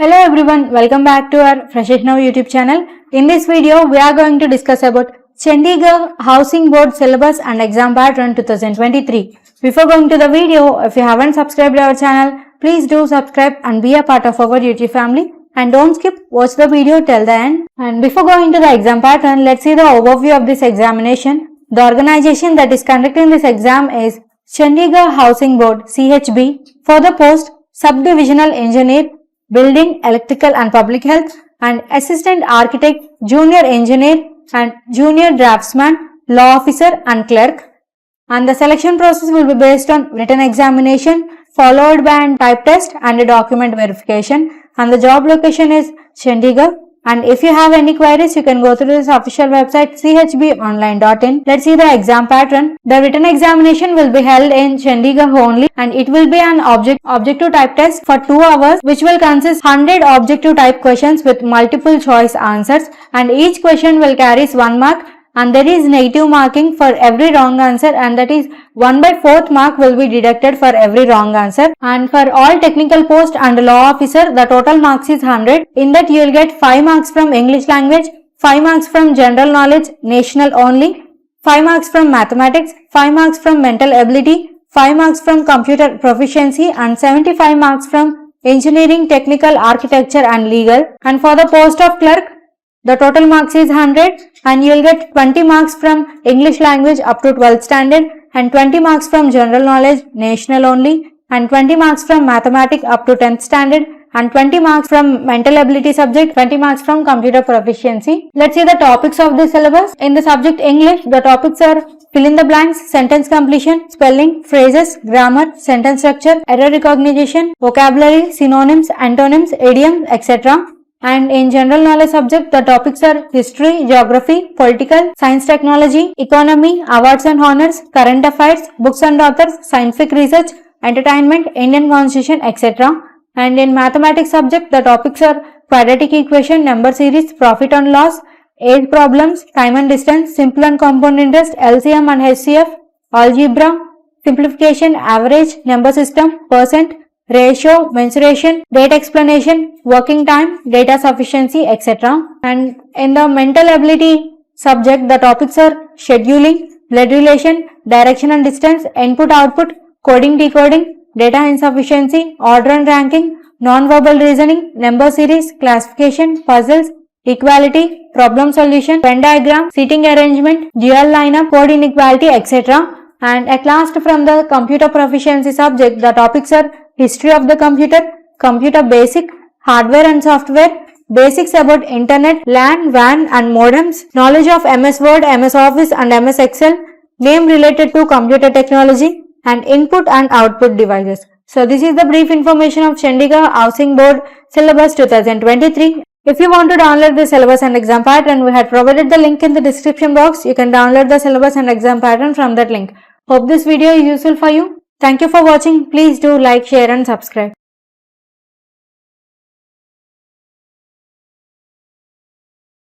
Hello everyone, welcome back to our Freshish Now YouTube channel. In this video, we are going to discuss about Chandigarh Housing Board Syllabus and Exam Pattern 2023. Before going to the video, if you haven't subscribed our channel, please do subscribe and be a part of our YouTube family. And don't skip, watch the video till the end. And before going to the exam pattern, let's see the overview of this examination. The organization that is conducting this exam is Chandigarh Housing Board (CHB) for the post Subdivisional Engineer, Building, Electrical and Public Health, and Assistant Architect, Junior Engineer and Junior Draftsman, Law Officer and Clerk. And the selection process will be based on written examination followed by a type test and a document verification. And the job location is Chandigarh. And if you have any queries, you can go through this official website chbonline.in. Let's see the exam pattern. The written examination will be held in Chandigarh only, and it will be an objective type test for 2 hours, which will consist 100 objective type questions with multiple choice answers, and each question will carry 1 mark, and there is negative marking for every wrong answer, and that is 1/4 mark will be deducted for every wrong answer. And for all technical post and law officer, the total marks is 100. In that you will get 5 marks from English language, 5 marks from general knowledge, national only, 5 marks from mathematics, 5 marks from mental ability, 5 marks from computer proficiency, and 75 marks from engineering, technical, architecture and legal. And for the post of clerk, the total marks is 100, and you will get 20 marks from English language up to 12th standard, and 20 marks from general knowledge, national only, and 20 marks from mathematics up to 10th standard, and 20 marks from mental ability subject, 20 marks from computer proficiency. Let's see the topics of the syllabus. In the subject English, the topics are fill in the blanks, sentence completion, spelling, phrases, grammar, sentence structure, error recognition, vocabulary, synonyms, antonyms, idioms, etc. And in general knowledge subject, the topics are history, geography, political, science technology, economy, awards and honors, current affairs, books and authors, scientific research, entertainment, Indian constitution, etc. And in mathematics subject, the topics are quadratic equation, number series, profit and loss, age problems, time and distance, simple and compound interest, LCM and HCF, algebra, simplification, average, number system, percent, ratio, mensuration, date explanation, working time, data sufficiency, etc. And in the mental ability subject, the topics are scheduling, blood relation, direction and distance, input output, coding decoding, data insufficiency, order and ranking, non-verbal reasoning, number series, classification, puzzles, equality, problem solution, Venn diagram, seating arrangement, dual lineup, code inequality, etc. And at last, from the computer proficiency subject, the topics are history of the computer, computer basic, hardware and software, basics about internet, LAN, WAN and modems, knowledge of MS Word, MS Office and MS Excel, name related to computer technology, and input and output devices. So this is the brief information of Chandigarh Housing Board Syllabus 2023. If you want to download the syllabus and exam pattern, we had provided the link in the description box. You can download the syllabus and exam pattern from that link. Hope this video is useful for you. Thank you for watching. Please do like, share and subscribe.